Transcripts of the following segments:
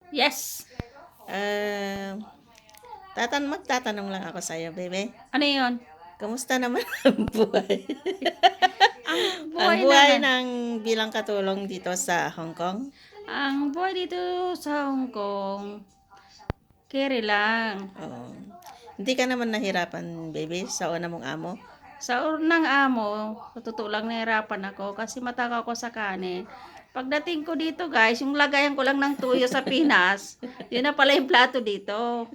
Yes. Ah, magtatanong lang ako sa'yo, bebe. Ano yun? Kamusta naman ang buhay? Ang Ang buhay buhay naman. ng bilang katulong dito sa Hong Kong? Ang buhay dito sa Hong Kong, kere lang. Oo. Hindi ka naman nahirapan, bebe, sa una mong amo? Sa unang amo, sa totoo lang nahirapan ako kasi matakaw ko sa kanin. Pagdating ko dito guys, yung lagayan ko lang ng tuyo sa Pinas, yun na pala yung plato dito.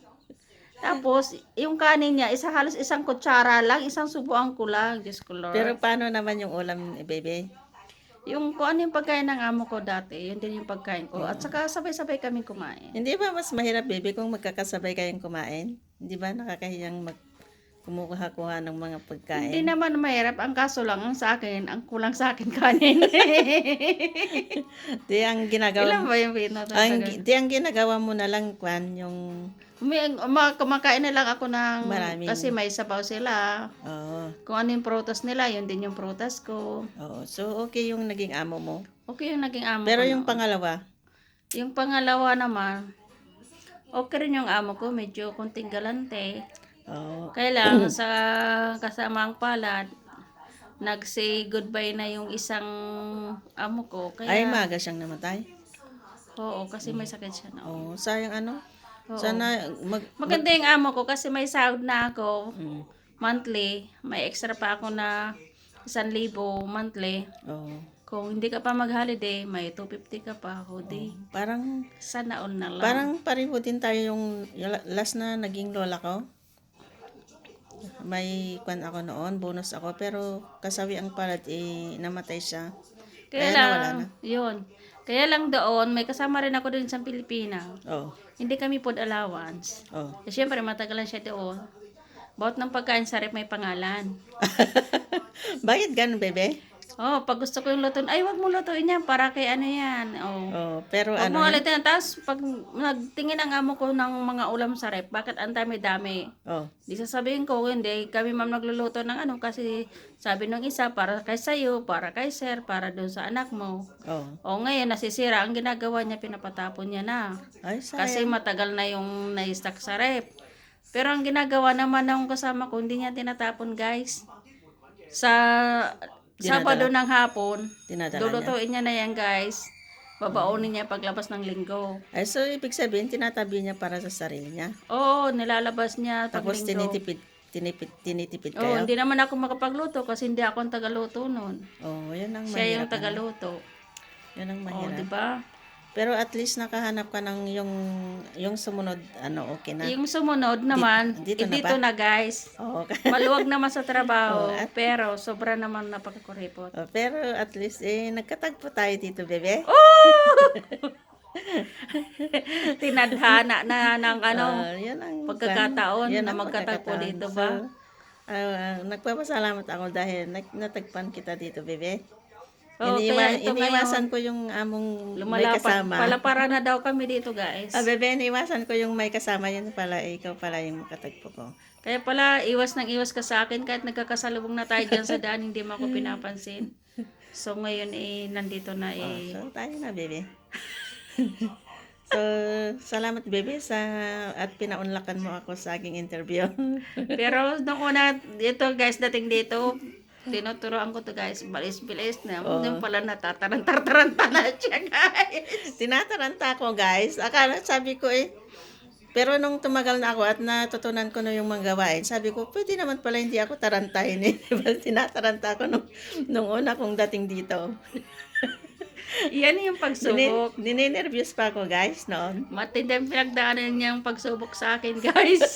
Tapos, yung kanin niya, halos isang kutsara lang, isang subuan ko lang. Diyos ko Pero Lord. paano naman yung ulam, bebe? Yung kung ano yung pagkain ng amo ko dati, yun din yung pagkain ko. At Oo. saka sabay-sabay kaming kumain. Hindi ba mas mahirap, bebe, kung magkakasabay kayong kumain? Hindi ba nakakahiyang kumukuha-kuha ng mga Hindi pagkain? naman mahirap. Ang kaso lang, ang sa akin, ang kulang sa akin kanin. Di ang ginagawa Ilan mo, ba yung pinatatagal? di ang ginagawa mo na lang, kwan, yung Kumakain na lang ako ng, kasi maraming, may sabaw sila. oo, Kung ano yung prutas nila, yun din yung prutas ko. oo. So, okay yung naging amo mo. Okay yung naging amo Pero ko yung noon. pangalawa, Yung pangalawa naman, okay rin yung amo ko, medyo konting galante. oo. Kaya lang, sa kasamaang palad, nag-say goodbye na yung isang amo ko. Ay, Kaya, maaga siyang namatay. oo, kasi may sakit siya noon. Oo, sayang ano. Oo. Sana Maganda yung amo ko kasi may sahod na ako mm, monthly. May extra pa ako na 1,000 monthly. oo. Kung hindi ka pa mag-holiday, may 250 ka pa Oo. holiday. Parang, Sana all na lang. parang pareho din tayo yung last na naging lola ko. May kwan ako noon, bonus ako, pero kasawi ang palad, namatay siya. Kaya Kaya nawala lang, na. yun. Kaya lang doon, may kasama rin ako din sa Pilipina. Oo, Hindi kami food allowance. oo. Kasi syempre, matagalan siya doon. Bawat ng pagkain sa rep may pangalan. Bakit ganun, bebe? Oh, pag gusto ko yung lutuin, ay wag mo lutuin yan para kay ano yan. Oh. Oo, pero Wag ano mo yun? ulitin. Tapos, pag nagtingin ang amo ko ng mga ulam sa rep, bakit ang dami-dami? Oo, Di sasabihin ko, hindi, kami ma'am nagluluto ng ano, kasi sabi nung isa, para kay sayo, para kay sir, para doon sa anak mo. oo. O ngayon, nasisira. Ang ginagawa niya, pinapatapon niya na. Ay, Kasi sayang. matagal na yung na-stack sa rep. Pero ang ginagawa naman ng kasama ko, hindi niya tinatapon guys. Sa Sabado Dinadala. ng hapon, Dinadala niya. lulutuin niya na yan guys. Babaunin niya paglabas ng linggo. Ay, so ibig sabihin, tinatabi niya para sa sarili niya. Oo, nilalabas niya pag Tapos linggo. tinitipid Oo, kayo. hindi naman ako makapagluto kasi hindi ako ang tagaluto nun. Oo, yun ang Siya yung mahirap ano. tagaluto. Yun ang Oo, di mahirap. ba? Pero at least nakahanap ka ng yung sumunod, ano, okay na. Yung sumunod naman, Dito na dito ba? na guys. Oo, Maluwag naman sa oh, trabaho, pero sobra naman napakakuripot. pero at least, nagkatagpo tayo dito, bebe. Oh! Tinadhana na ng ano, Yun ang pagkakataon yun na ang magkatagpo pagkakataon. dito So, ba? nagpapasalamat ako dahil natagpan kita dito, bebe. Oo, kaya ito Iniwasan ngayon, ko yung among may lumalapad. kasama. Palapara na daw kami dito guys. Bebe, iniwasan ko yung may kasama yun pala, ikaw pala yung makatagpo ko. Kaya pala, iwas ng iwas ka sa akin kahit nagkakasalubong na tayo dyan sa daan, hindi mo ako pinapansin. So ngayon nandito na So, tayo na, bebe. So, salamat, bebe, at pinaunlakan mo ako sa aking interview. Pero nung una, dito guys, dating dito, tinuturoan ko to guys, balis-bilis na. Yung pala natatarantar-taranta na siya guys. Tinataranta ko, guys. Akala, sabi ko pero nung tumagal na ako at natutunan ko na yung mga gawain, sabi ko, pwede naman pala hindi ako tarantahin eh. Diba? Tinataranta ko nung una kong dating dito. Yan yung pagsubok. Ninenervyos pa ako, guys, noon. Matindi ang pinagdaanan niyang pagsubok sa akin guys.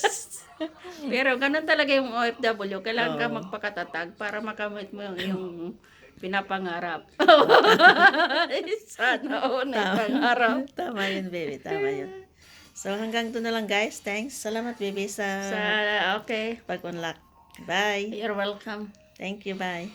Pero ganun talaga yung OFW. Kailangan ka Oo. magpakatatag para makamit mo yung pinapangarap. Sana all na pangarap. Tama yun, baby. Tama yun. So, hanggang doon na lang, guys. Thanks. Salamat, baby, sa Okay. pag-unlock. Bye. You're welcome. Thank you. Bye.